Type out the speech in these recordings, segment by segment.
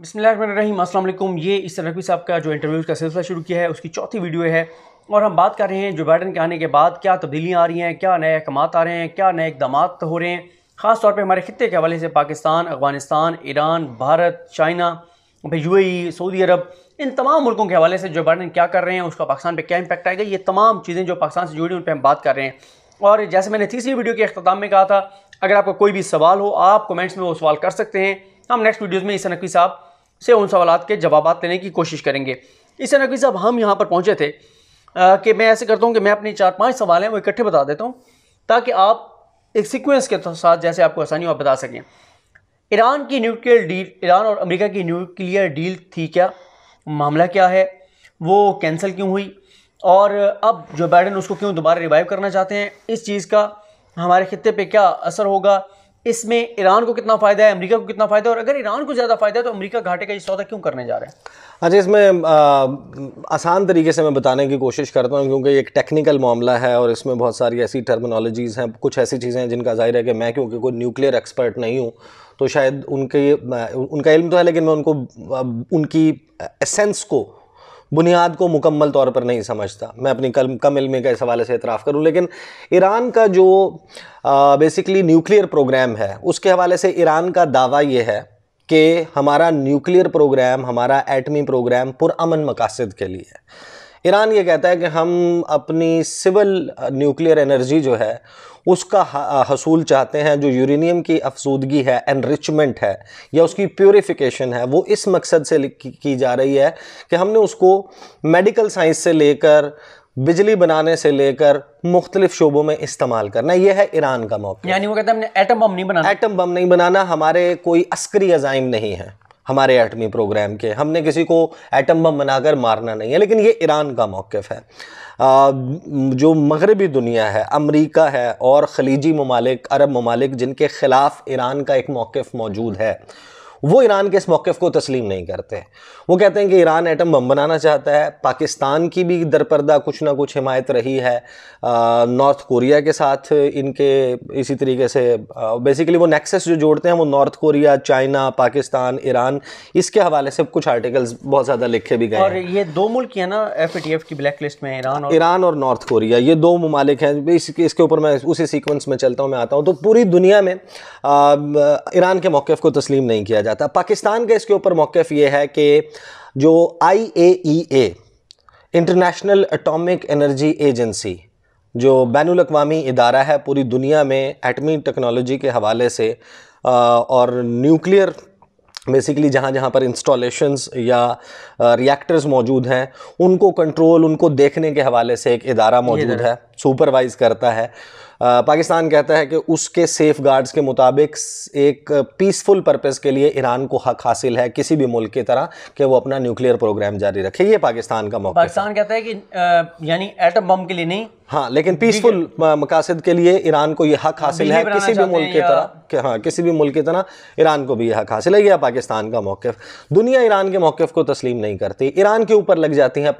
बिस्मिल्लाहिर्रहमानिर्रहीम अस्सलाम वालेकुम। ये इस नकवी साहब का जो इंटरव्यूज़ का सिलसिला शुरू किया है उसकी चौथी वीडियो है और हम बात कर रहे हैं जो बाइडन के आने के बाद क्या तब्दीलियाँ आ रही हैं, क्या नए अहकामात आ रहे हैं, क्या नए इक़दाम हो रहे हैं। ख़ास तौर पे हमारे खित्ते के हवाले से पाकिस्तान, अफ़गानिस्तान, ईरान, भारत, चाइना, फिर UAE, सऊदी अरब, इन तमाम मुल्कों के हवाले से जो बाइडन क्या कर रहे हैं, उसका पाकिस्तान पर क्या इम्पैक्ट आएगा, ये तमाम चीज़ें जो पाकिस्तान से जुड़ी उन पर हम बात कर रहे हैं। और जैसे मैंने तीसरी वीडियो के अख्ताम में कहा था, अगर आपका कोई भी सवाल हो आप कमेंट्स में वो सवाल कर सकते हैं। हम नेक्स्ट वीडियोज़ में इस नकवी साहब से उन सवालात के जवाब लेने की कोशिश करेंगे। इस नकवी साहब हम यहाँ पर पहुँचे थे कि मैं ऐसे करता हूँ कि मैं अपने 4-5 सवाल हैं वो इकट्ठे बता देता हूँ ताकि आप एक सीक्वेंस के साथ जैसे आपको आसानी हो आप बता सकें। ईरान की न्यूक्लियर डील, ईरान और अमेरिका की न्यूक्लियर डील थी क्या, मामला क्या है, वो कैंसिल क्यों हुई और अब जो बाइडन उसको क्यों दोबारा रिवाइव करना चाहते हैं, इस चीज़ का हमारे खित्ते पे क्या असर होगा, इसमें ईरान को कितना फ़ायदा है, अमेरिका को कितना फ़ायदा है, और अगर ईरान को ज़्यादा फ़ायदा है तो अमेरिका घाटे का ये सौदा क्यों करने जा रहा है। अच्छा, इसमें आसान तरीके से मैं बताने की कोशिश करता हूँ क्योंकि एक टेक्निकल मामला है और इसमें बहुत सारी ऐसी टर्मिनोलॉजीज़ हैं, कुछ ऐसी चीज़ें हैं जिनका ज़ाहिर है कि मैं क्योंकि कोई न्यूक्लियर एक्सपर्ट नहीं हूँ तो शायद उनका इल्म तो है लेकिन मैं उनकी एसेंस को, बुनियाद को मुकम्मल तौर पर नहीं समझता। मैं अपनी कम इल्मी के इस हवाले से इतराफ़ करूँ, लेकिन ईरान का जो बेसिकली न्यूक्लियर प्रोग्राम है उसके हवाले से ईरान का दावा ये है कि हमारा न्यूक्लियर प्रोग्राम, हमारा एटमी प्रोग्राम पुरअमन मकासद के लिए है। ईरान ये कहता है कि हम अपनी सिविल न्यूक्लियर एनर्जी जो है उसका हसूल चाहते हैं, जो यूरेनियम की अफसूदगी है, एनरिचमेंट है या उसकी प्योरिफिकेशन है, वो इस मकसद से की जा रही है कि हमने उसको मेडिकल साइंस से लेकर बिजली बनाने से लेकर मुख्तलिफ शोबों में इस्तेमाल करना। यह है ईरान का मौक़िफ़। यानी वो कहते हैं हमने एटम बम नहीं बनाना। एटम बम नहीं बनाना, हमारे कोई अस्करी अज़ाइम नहीं है हमारे एटमी प्रोग्राम के, हमने किसी को एटम बम बनाकर मारना नहीं है, लेकिन ये ईरान का मौक़िफ़ है। जो मगरबी दुनिया है, अमरीका है और खलीजी ममालिक, अरब ममालिक जिनके ख़िलाफ़ ईरान का एक मौक़िफ़ मौजूद है, वो ईरान के इस मौक़िफ़ को तस्लीम नहीं करते। वो कहते हैं कि ईरान एटम बम बनाना चाहता है। पाकिस्तान की भी दरपर्दा कुछ ना कुछ हिमायत रही है नॉर्थ कोरिया के साथ इनके, इसी तरीके से बेसिकली वो नेक्सस जो जोड़ते हैं वो north Korea, China, Pakistan, Iran, इसके हवाले से कुछ आर्टिकल्स बहुत ज़्यादा लिखे भी गए और हैं। ये दो मुल्क हैं ना FATF की ब्लैक लिस्ट में, ईरान और नॉर्थ कोरिया, ये दो ममालिक हैं। इसके ऊपर मैं उसी सीक्वेंस में चलता हूँ, मैं आता हूँ। तो पूरी दुनिया में ईरान के मौक़िफ़ को तस्लीम नहीं किया जाता। पाकिस्तान का इसके ऊपर मौक़िफ़ ये है कि जो IAEA, international atomic energy agency, जो बैनुल अक़वामी इदारा है पूरी दुनिया में एटमी टेक्नोलॉजी के हवाले से और न्यूक्लियर बेसिकली जहाँ जहाँ पर इंस्टॉलेशंस या रिएक्टर्स मौजूद हैं उनको कंट्रोल, उनको देखने के हवाले से एक इदारा मौजूद है, सुपरवाइज़ करता है। पाकिस्तान कहता है कि उसके सेफ गार्ड्स के मुताबिक एक पीसफुल पर्पस के लिए ईरान को हक हासिल है किसी भी मुल्क की तरह कि वो अपना न्यूक्लियर प्रोग्राम जारी रखे। ये पाकिस्तान का मौक़िफ़ है। पाकिस्तान कहता है कि यानी एटम बम के लिए नहीं, हाँ, लेकिन पीसफुल मकासद के लिए ईरान को ये हक हासिल है किसी भी मुल्क की तरह कि हाँ, किसी भी मुल्क की तरह ईरान को भी ये हक हासिल है। यह पाकिस्तान का मौक़िफ़। दुनिया ईरान के मौक़िफ़ को तस्लीम नहीं करती। ईरान के ऊपर लग जाती हैं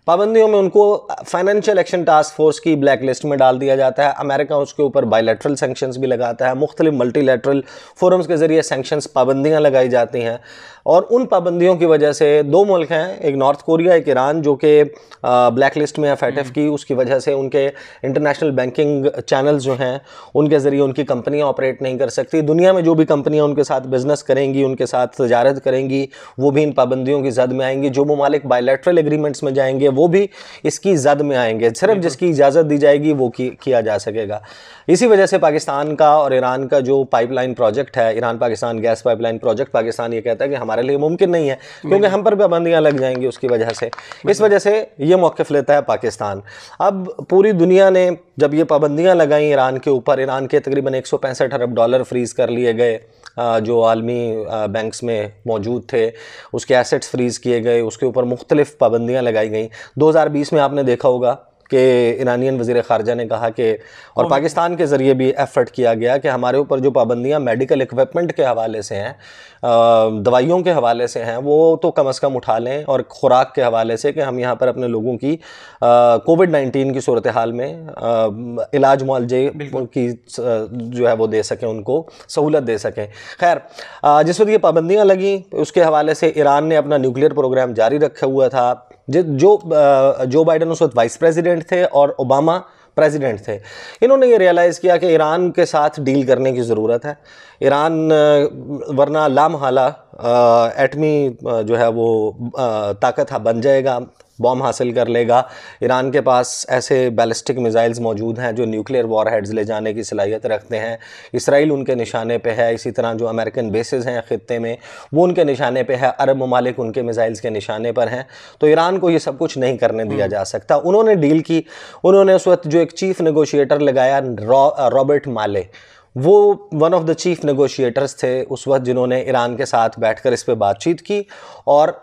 पाबंदियों में उनको फाइनेंशियल एक्शन टास्क फोर्स की ब्लैक लिस्ट में डाल दिया जाता है। अमेरिका उसके ऊपर बायलैटरल सैंक्शंस भी लगाता है, मुख्तलिफ मल्टीलैटरल फोरम्स के ज़रिए सैंक्शंस, पाबंदियाँ लगाई जाती हैं। और उन पाबंदियों की वजह से दो मुल्क हैं, एक नॉर्थ कोरिया, एक ईरान, जो कि ब्लैक लिस्ट में है FATF की। उसकी वजह से उनके इंटरनेशनल बैंकिंग चैनल्स जो हैं उनके ज़रिए उनकी कंपनियाँ ऑपरेट नहीं कर सकती। दुनिया में जो भी कंपनियाँ उनके साथ बिज़नेस करेंगी, उनके साथ तजारत करेंगी, वो भी इन पाबंदियों की जद में आएंगी। जो ममालिक बायलैटरल एग्रीमेंट्स में जाएंगे वो भी इसकी जद में आएंगे। सिर्फ जिसकी इजाज़त दी जाएगी वो किया जा सकेगा। इसी वजह से पाकिस्तान का और ईरान का जो पाइपलाइन प्रोजेक्ट है, Iran Pakistan gas pipeline project, Pakistan ये कहता है कि हमारे लिए मुमकिन नहीं है क्योंकि हम पर पाबंदियाँ लग जाएंगी उसकी वजह से। इस वजह से ये मौक़िफ़ लेता है पाकिस्तान। अब पूरी दुनिया ने जब ये पाबंदियाँ लगाई ईरान के ऊपर, ईरान के तकरीबन 165 अरब डॉलर फ्रीज़ कर लिए गए जो आलमी बैंक्स में मौजूद थे, उसके एसेट्स फ्रीज़ किए गए, उसके ऊपर मुख्तलिफ पाबंदियाँ लगाई गई। 2020 में आपने देखा होगा के ईरानियन वज़ीर ख़ारजा ने कहा कि, और पाकिस्तान के ज़रिए भी एफ़र्ट किया गया कि हमारे ऊपर जो पाबंदियाँ मेडिकल इक्विपमेंट के हवाले से हैं, दवाइयों के हवाले से हैं, वो तो कम अज़ कम उठा लें, और ख़ुराक के हवाले से कि हम यहाँ पर अपने लोगों की कोविड-19 की सूरत हाल में इलाज मुआलजे की जो है वो दे सकें, उनको सहूलत दे सकें। खैर, जिस वक्त ये पाबंदियाँ लगी उसके हवाले से ईरान ने अपना न्यूक्लियर प्रोग्राम जारी रखा हुआ था। जो बाइडन उस वक्त वाइस प्रेसिडेंट थे और ओबामा प्रेसिडेंट थे, इन्होंने ये रियलाइज़ किया कि ईरान के साथ डील करने की ज़रूरत है। ईरान वरना लामहाला एटमी जो है वो ताकत बन जाएगा, बॉम्ब हासिल कर लेगा। ईरान के पास ऐसे बैलिस्टिक मिसाइल्स मौजूद हैं जो न्यूक्लियर वॉरहेड्स ले जाने की सलाहियत रखते हैं। इसराइल उनके निशाने पे है, इसी तरह जो अमेरिकन बेसेस हैं ख़ित्ते में वो उनके निशाने पे है, अरब ममालिक उनके मिसाइल्स के निशाने पर हैं। तो ईरान को ये सब कुछ नहीं करने दिया जा सकता। उन्होंने डील की, उन्होंने उस वक्त जो एक चीफ नेगोशिएटर लगाया रॉबर्ट माले, वो one of the chief negotiators थे उस वक्त, जिन्होंने ईरान के साथ बैठकर इस पर बातचीत की, और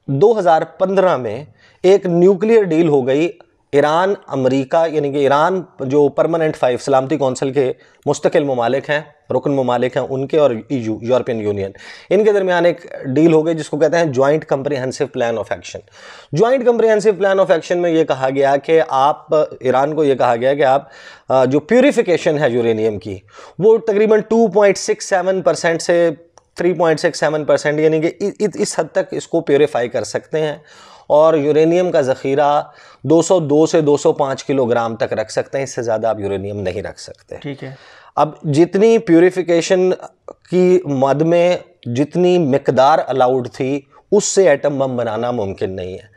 2015 में एक न्यूक्लियर डील हो गई। ईरान, अमेरिका, यानी कि ईरान जो परमानेंट 5 सलामती कौंसिल के मुस्तकिल ममालिक हैं, रुकन ममालिक हैं उनके, और EU यूरोपियन यूनियन, इनके दरमियान एक डील हो गई जिसको कहते हैं joint comprehensive plan of action. Joint comprehensive plan of action में ये कहा गया कि आप, ईरान को ये कहा गया कि आप जो प्यूरिफिकेशन है यूरेनियम की, वो तकरीबन 2.67% से 3.67%, यानी कि इस हद तक इसको प्योरीफाई कर सकते हैं, और यूरेनियम का ज़ख़ीरा 202 से 205 किलोग्राम तक रख सकते हैं। इससे ज़्यादा आप यूरेनियम नहीं रख सकते। ठीक है। अब जितनी प्यूरिफिकेशन की मद में जितनी मिकदार अलाउड थी, उससे एटम बम बनाना मुमकिन नहीं है।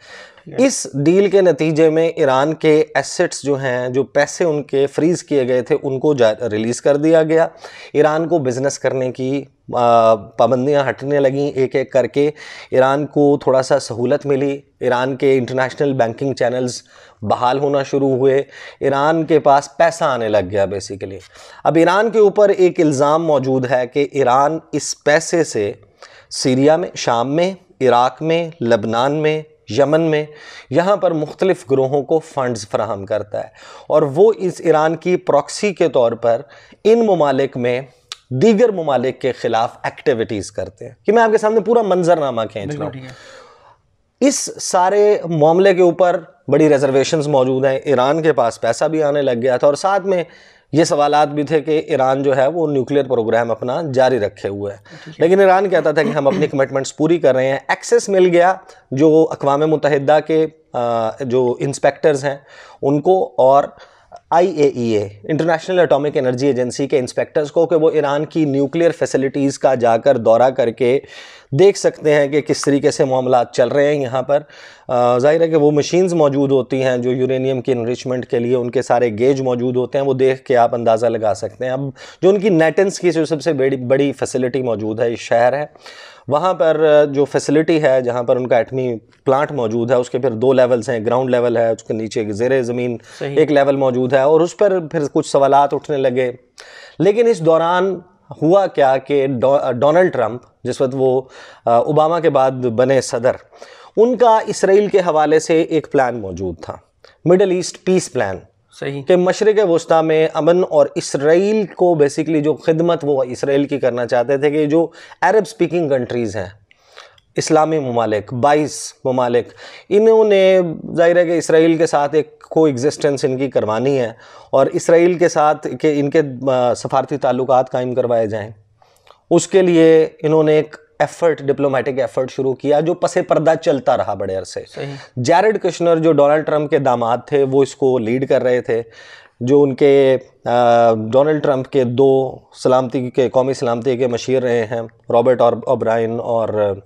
इस डील के नतीजे में ईरान के एसेट्स जो हैं, जो पैसे उनके फ्रीज़ किए गए थे, उनको रिलीज़ कर दिया गया। ईरान को बिज़नेस करने की पाबंदियां हटने लगीं एक एक करके। ईरान को थोड़ा सा सहूलत मिली, ईरान के इंटरनेशनल बैंकिंग चैनल्स बहाल होना शुरू हुए, ईरान के पास पैसा आने लग गया बेसिकली। अब ईरान के ऊपर एक इल्ज़ाम मौजूद है कि ईरान इस पैसे से सीरिया में, शाम में, इराक़ में, लबनान में, यमन में, यहाँ पर मुख्तलिफ़ ग्रोहों को फ़ंड्स फराहम करता है, और वो इस ईरान की प्रॉक्सी के तौर पर इन ममालिक में दीगर ममालिक के ख़िलाफ़ एक्टिविटीज़ करते हैं। कि मैं आपके सामने पूरा मंजरनामा खींच रहा हूँ। इस सारे मामले के ऊपर बड़ी रिजर्वेशंस मौजूद हैं। ईरान के पास पैसा भी आने लग गया था, और साथ में ये सवालात भी थे कि ईरान जो है वो न्यूक्लियर प्रोग्राम अपना जारी रखे हुए है। लेकिन ईरान कहता था कि हम अपनी कमिटमेंट्स पूरी कर रहे हैं। एक्सेस मिल गया जो अक़वाम मुत्तहिदा के जो इंस्पेक्टर्स हैं उनको, और IAEA, international atomic energy agency के इंस्पेक्टर्स को, कि वो ईरान की न्यूक्लियर फैसिलिटीज़ का जाकर दौरा करके देख सकते हैं कि किस तरीके से मामलात चल रहे हैं यहाँ पर। ज़ाहिर है कि वो मशीन्स मौजूद होती हैं जो यूरेनियम की इनरिचमेंट के लिए, उनके सारे गेज मौजूद होते हैं, वो देख के आप अंदाज़ा लगा सकते हैं। अब जो उनकी नेटेंस की जो सबसे बड़ी फैसिलिटी मौजूद है, इस शहर है, वहाँ पर जो फैसिलिटी है जहाँ पर उनका एटमी प्लांट मौजूद है, उसके फिर 2 लेवल्स हैं। ग्राउंड लेवल है, उसके नीचे ज़ेरे ज़मीन एक लेवल मौजूद है, और उस पर फिर कुछ सवालात उठने लगे। लेकिन इस दौरान हुआ क्या कि डोनाल्ड ट्रंप, जिस वक्त वो ओबामा के बाद बने सदर, उनका इसराइल के हवाले से एक प्लान मौजूद था, मिडल ईस्ट पीस प्लान, सही, कि मशरिक़ वस्ता में अमन, और इसराइल को बेसिकली जो खिदमत वो इसराइल की करना चाहते थे कि जो अरब स्पीकिंग कंट्रीज़ हैं, इस्लामी ममालिक, 22 ममालिक, इन्होंने ज़ाहिर है कि इसराइल के साथ एक को एग्जिस्टेंस इनकी करवानी है, और इसराइल के साथ के इनके सफारती ताल्लुकात कायम करवाए जाएं। उसके लिए इन्होंने एक एफर्ट, डिप्लोमेटिक एफर्ट शुरू किया जो पसे पर्दा चलता रहा बड़े अरसे। जैरेड कुशनर जो डोनाल्ड ट्रंप के दामाद थे, वो इसको लीड कर रहे थे। जो उनके डोनाल्ड ट्रंप के 2 सलामती के, कौमी सलामती के मशीर रहे हैं, रॉबर्ट और ओब्रायन, और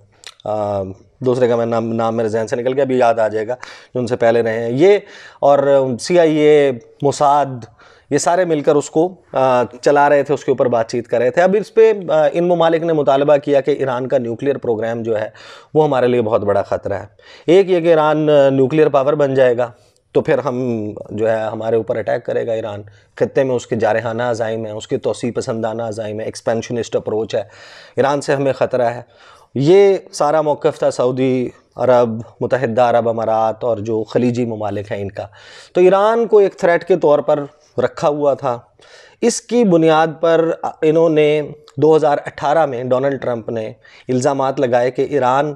दूसरे का मैं नाम मेरे जहन से निकल गया, अभी याद आ जाएगा, जो उनसे पहले रहे हैं ये, और CIA, मोसाद, ये सारे मिलकर उसको चला रहे थे, उसके ऊपर बातचीत कर रहे थे। अब इस पे इन ममालिक ने मुतालबा किया कि ईरान का न्यूक्लियर प्रोग्राम जो है वो हमारे लिए बहुत बड़ा ख़तरा है। एक ये कि ईरान न्यूक्लियर पावर बन जाएगा तो फिर हम जो है हमारे ऊपर अटैक करेगा ईरान, ख़त्ते में उसके जारहाना अज़ाइम है, उसके तोसी पसंदाना अज़ाइम है, एक्सपेंशनिस्ट अप्रोच है, ईरान से हमें ख़तरा है। ये सारा मौक़िफ़ था सऊदी अरब, मुत्तहिदा अरब अमारात और जो खलीजी ममालिक हैं इनका, तो ईरान को एक थ्रेट के तौर पर रखा हुआ था। इसकी बुनियाद पर इन्होंने 2018 में डोनाल्ड ट्रंप ने इल्ज़ामात लगाए कि ईरान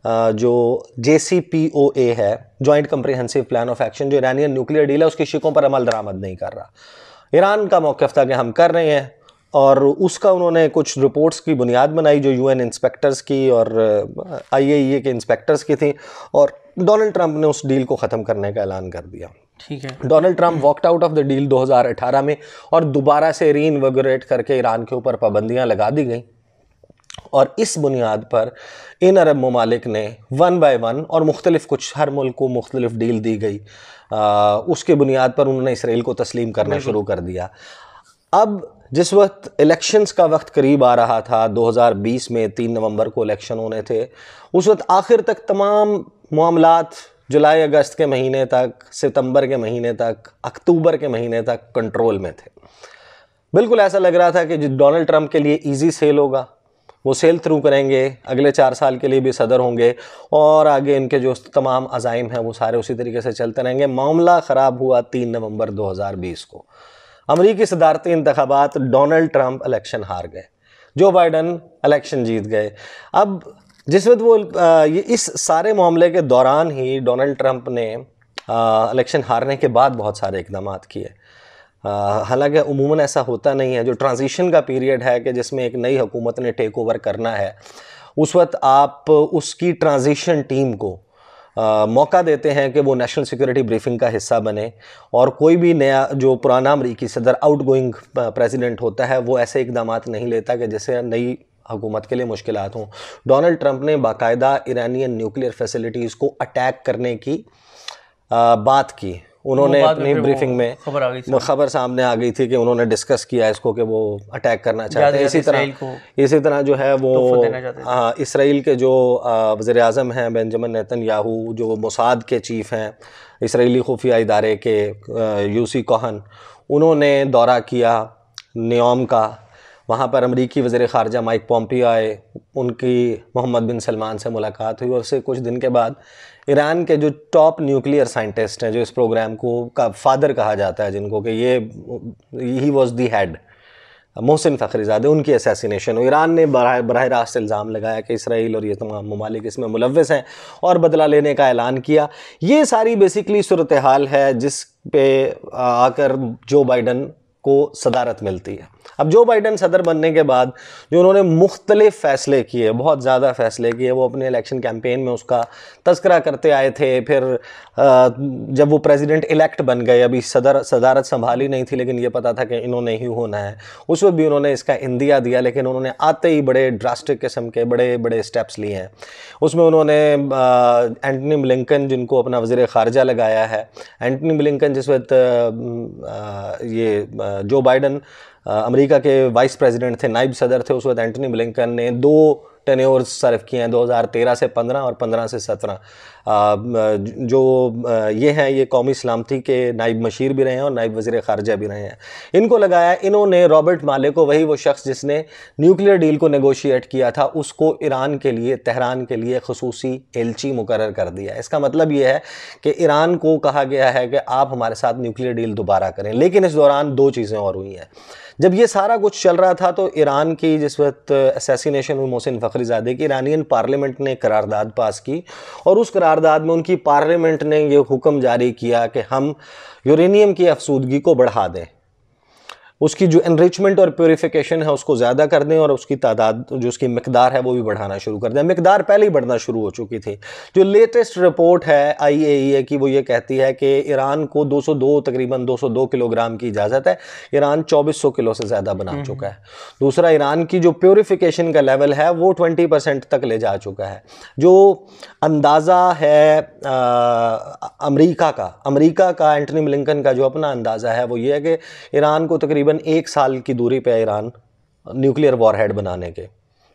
जो JCPOA है, joint comprehensive plan of action, जो ईरानियन न्यूक्लियर डील है, उसकी शिकों पर अमल दरामद नहीं कर रहा। ईरान का मौक़िफ़ था कि हम कर रहे हैं, और उसका उन्होंने कुछ रिपोर्ट्स की बुनियाद बनाई जो UN इंस्पेक्टर्स की और IAEA के इंस्पेक्टर्स की थी, और डोनाल्ड ट्रंप ने उस डील को ख़त्म करने का ऐलान कर दिया। ठीक है। Donald Trump walked out of the deal 2018 में, और दोबारा से रीइन्विगोरेट करके ईरान के ऊपर पाबंदियां लगा दी गई, और इस बुनियाद पर इन अरब ममालिक ने 1 बाय 1 और मुख्तलिफ, कुछ हर मुल्क को मुख्तलिफ डील दी गई, उसके बुनियाद पर उन्होंने इसराइल को तस्लीम करना शुरू कर दिया। अब जिस वक्त इलेक्शंस का वक्त करीब आ रहा था, 2020 में 3 नवंबर को इलेक्शन होने थे, उस वक्त आखिर तक तमाम मामलात जुलाई अगस्त के महीने तक, सितंबर के महीने तक, अक्टूबर के महीने तक कंट्रोल में थे। बिल्कुल ऐसा लग रहा था कि जो डोनाल्ड ट्रंप के लिए इजी सेल होगा, वो सेल थ्रू करेंगे, अगले 4 साल के लिए भी सदर होंगे, और आगे इनके जो तमाम अज़ाइम हैं वो सारे उसी तरीके से चलते रहेंगे। मामला ख़राब हुआ 3 नवंबर 2020 को। अमरीकी सदारती इंतखाबात, डोनाल्ड ट्रंप इलेक्शन हार गए, जो बाइडन इलेक्शन जीत गए। अब जिस वक्त वो ये इस सारे मामले के दौरान ही डोनाल्ड ट्रंप ने इलेक्शन हारने के बाद बहुत सारे इक़दाम किए। हालांकि उमूमन ऐसा होता नहीं है, जो ट्रांजिशन का पीरियड है कि जिसमें एक नई हुकूमत ने टेक ओवर करना है, उस वक्त आप उसकी ट्रांजिशन टीम को मौका देते हैं कि वो नेशनल सिक्योरिटी ब्रीफिंग का हिस्सा बने, और कोई भी नया जो पुराना अमरीकी सदर आउटगोइंग प्रेसिडेंट होता है वो ऐसे इक़दाम नहीं लेता कि जिससे नई हुकूमत के लिए मुश्किलात हों। डोनाल्ड ट्रंप ने बाकायदा ईरानियन न्यूक्लियर फैसिलिटीज़ को अटैक करने की बात की। उन्होंने अपनी ब्रीफिंग में खबर सामने आ गई थी कि उन्होंने डिस्कस किया इसको कि वो अटैक करना चाहते हैं। इसी तरह जो है वो इसराइल के जो वज़ीर आज़म हैं बेंजामिन नेतन्याहू, जो मोसाद के चीफ़ हैं, इसराइली खुफिया इदारे के यूसी कोहन, उन्होंने दौरा किया न्योम का। वहाँ पर अमरीकी वज़ीर ख़ारजा माइक पोम्पियो आए, उनकी मोहम्मद बिन सलमान से मुलाकात हुई, और उससे कुछ दिन के बाद ईरान के जो टॉप न्यूक्लियर साइंटिस्ट हैं, जो इस प्रोग्राम को का फादर कहा जाता है, जिनको कि he was the head, Mohsen Fakhrizadeh, उनकी असैसिनेशन। ईरान ने बराह रास्त इल्ज़ाम लगाया कि इसराइल और ये तमाम ममालिक इसमें मुलव्वस हैं, और बदला लेने का ऐलान किया। ये सारी बेसिकली सूरत हाल है जिस पे आकर जो बाइडन को सदारत मिलती है। अब जो बाइडन सदर बनने के बाद जो उन्होंने मुख्तलिफ फ़ैसले किए, बहुत ज़्यादा फ़ैसले किए, वो अपने इलेक्शन कैंपेन में उसका तज़किरा करते आए थे। फिर जब वो प्रेसिडेंट इलेक्ट बन गए, अभी सदारत संभाली नहीं थी, लेकिन ये पता था कि इन्होंने ही होना है, उस वक्त भी उन्होंने इसका इंदिया दिया, लेकिन उन्होंने आते ही बड़े ड्रास्टिक किस्म के बड़े बड़े स्टेप्स लिए हैं। उसमें उन्होंने एंटनी ब्लिंकन, जिनको अपना वज़ीर ख़ारजा लगाया है, एंटनी ब्लिंकन जिस वक्त ये जो बाइडन अमेरिका के वाइस प्रेसिडेंट थे, नायब सदर थे, उस वक्त एंटनी ब्लिंकन ने 2 टेन्योर्स सर्व किए हैं, 2013 से 15 और 15 से 17। जो ये हैं, ये कौमी सलामती के नायब मशीर भी रहे हैं और नायब वज़ीर ख़ारजा भी रहे हैं। इनको लगाया इन्होंने रॉबर्ट माले को, वही वो शख्स जिसने न्यूक्लियर डील को नेगोशिएट किया था, उसको ईरान के लिए, तेहरान के लिए ख़ुसूसी एलची मुकर्रर कर दिया। इसका मतलब ये है कि ईरान को कहा गया है कि आप हमारे साथ न्यूक्लियर डील दोबारा करें। लेकिन इस दौरान 2 चीज़ें और हुई हैं। जब ये सारा कुछ चल रहा था तो ईरान की जिस वक्त असैसिनेशन हुई मोहसिन फ़खरीज़ादे की, ईरानियन पार्लियामेंट ने करारदाद पास की, और उस करारदाद में उनकी पार्लियामेंट ने ये हुक्म जारी किया कि हम यूरेनियम की अफसूदगी को बढ़ा दें, उसकी जो एनरिचमेंट और प्योरीफिकेशन है उसको ज़्यादा कर दें, और उसकी तादाद, जो उसकी मिकदार है वो भी बढ़ाना शुरू कर दें। मिकदार पहले ही बढ़ना शुरू हो चुकी थी। जो लेटेस्ट रिपोर्ट है IAEA की, वो ये कहती है कि ईरान को तकरीबन 202 किलोग्राम की इजाज़त है। ईरान 2400 किलो से ज़्यादा बना चुका है। दूसरा, ईरान की जो प्योरीफिकेशन का लेवल है वो 20% तक ले जा चुका है। जो अंदाज़ा है अमेरिका का एंटनी ब्लिंकन का जो अपना अंदाज़ा है वो ये है कि ईरान को तकरीबन 1 साल की दूरी पे ईरान न्यूक्लियर वॉरहेड बनाने के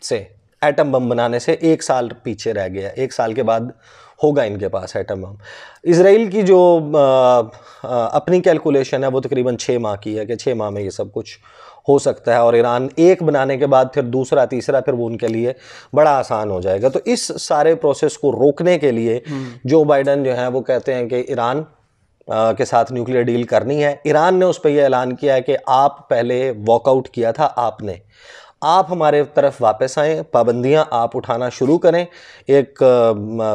से, एटम बम बनाने से 1 साल पीछे रह गया। 1 साल के बाद होगा इनके पास एटम बम। इसराइल की जो अपनी कैलकुलेशन है वो तकरीबन 6 माह की है कि 6 माह में ये सब कुछ हो सकता है, और ईरान एक बनाने के बाद फिर दूसरा तीसरा फिर वो उनके लिए बड़ा आसान हो जाएगा। तो इस सारे प्रोसेस को रोकने के लिए जो बाइडन जो है वो कहते हैं कि ईरान के साथ न्यूक्लियर डील करनी है। ईरान ने उस पर यह ऐलान किया है कि आप पहले वॉकआउट किया था आपने, आप हमारे तरफ वापस आएँ, पाबंदियां आप उठाना शुरू करें एक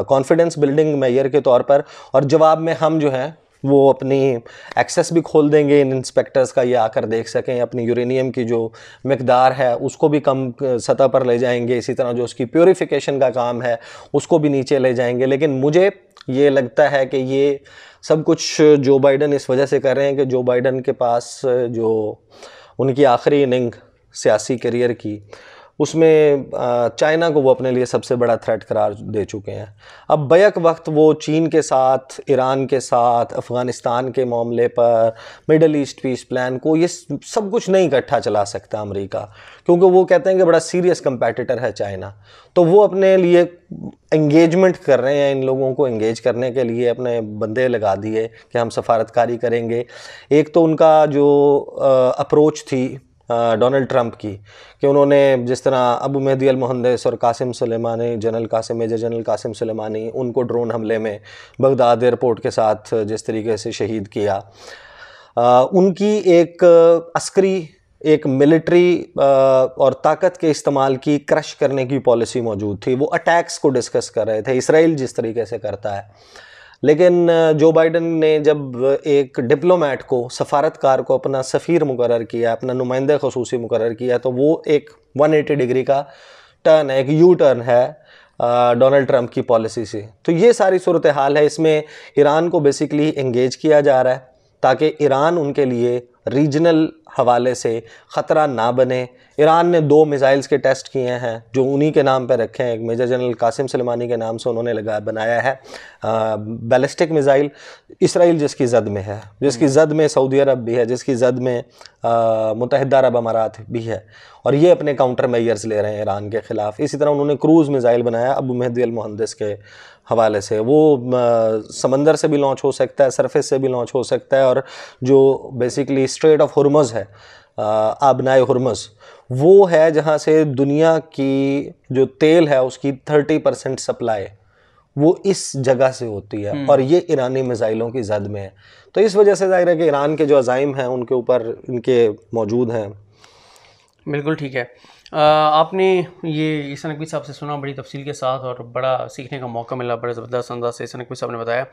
कॉन्फिडेंस बिल्डिंग मेजर के तौर पर, और जवाब में हम जो है वो अपनी एक्सेस भी खोल देंगे इन इंस्पेक्टर्स का, ये आकर देख सकें, अपनी यूरेनियम की जो मकदार है उसको भी कम सतह पर ले जाएंगे, इसी तरह जो उसकी प्योरीफिकेशन का काम है उसको भी नीचे ले जाएंगे। लेकिन मुझे ये लगता है कि ये सब कुछ जो बाइडन इस वजह से कर रहे हैं कि जो बाइडन के पास जो उनकी आखिरी इनिंग सियासी करियर की, उसमें चाइना को वो अपने लिए सबसे बड़ा थ्रेट करार दे चुके हैं। अब बैक वक्त वो चीन के साथ, ईरान के साथ, अफ़गानिस्तान के मामले पर, मिडल ईस्ट पीस प्लान को, ये सब कुछ नहीं इकट्ठा चला सकता अमेरिका, क्योंकि वो कहते हैं कि बड़ा सीरियस कंपेटिटर है चाइना। तो वो अपने लिए एंगेजमेंट कर रहे हैं, इन लोगों को एंगेज करने के लिए अपने बंदे लगा दिए कि हम सफारतकारी करेंगे। एक तो उनका जो अप्रोच थी डोनाल्ड ट्रंप की, कि उन्होंने जिस तरह अबू मेहदी अल मुहंदिस और Qasim Sulemani, major general Qasem Sulemani, उनको ड्रोन हमले में बगदाद एयरपोर्ट के साथ जिस तरीके से शहीद किया, उनकी एक अस्करी, एक मिलिट्री और ताकत के इस्तेमाल की क्रश करने की पॉलिसी मौजूद थी। वो अटैक्स को डिस्कस कर रहे थे, इसराइल जिस तरीके से करता है। लेकिन जो बाइडन ने जब एक डिप्लोमेट को, सफारतकार को अपना सफ़ीर मुकर्रर किया, अपना नुमाइंदा ख़ुसूसी मुकर्रर किया, तो वो एक 180 डिग्री का टर्न है, एक यू टर्न है डोनाल्ड ट्रंप की पॉलिसी से। तो ये सारी सूरत हाल है, इसमें ईरान को बेसिकली एंगेज किया जा रहा है ताकि ईरान उनके लिए रीजनल हवाले से ख़तरा ना बने। ईरान ने 2 मिसाइल्स के टेस्ट किए हैं जो उन्हीं के नाम पर रखे हैं। एक मेजर जनरल कासिम सुलेमानी के नाम से उन्होंने बनाया है बैलिस्टिक मिसाइल। इसराइल जिसकी जद में है, जिसकी जद में सऊदी अरब भी है, जिसकी जद में मुत्तहिदा अरब अमारात भी है, और ये अपने काउंटर मेजर्स ले रहे हैं ईरान के ख़िलाफ़। इसी तरह उन्होंने क्रूज़ मिसाइल बनाया अबू मेहदी अल मुहंदिस के हवाले से। वो समंदर से भी लॉन्च हो सकता है, सरफेस से भी लॉन्च हो सकता है, और जो बेसिकली स्ट्रेट ऑफ हुर्मुज़ है, आबनाए हुर्मुज़, वो है जहाँ से दुनिया की जो तेल है उसकी 30% सप्लाई वो इस जगह से होती है, और ये ईरानी मिसाइलों की जद में है। तो इस वजह से ज़ाहिर है कि ईरान के जो अज़ाइम हैं उनके ऊपर इनके मौजूद हैं। बिल्कुल ठीक है। आपने ये ईसा नकवी साहब से सुना बड़ी तफसील के साथ, और बड़ा सीखने का मौका मिला, बड़े ज़बरदस्त अंदाज से ईसा नकवी साहब ने बताया।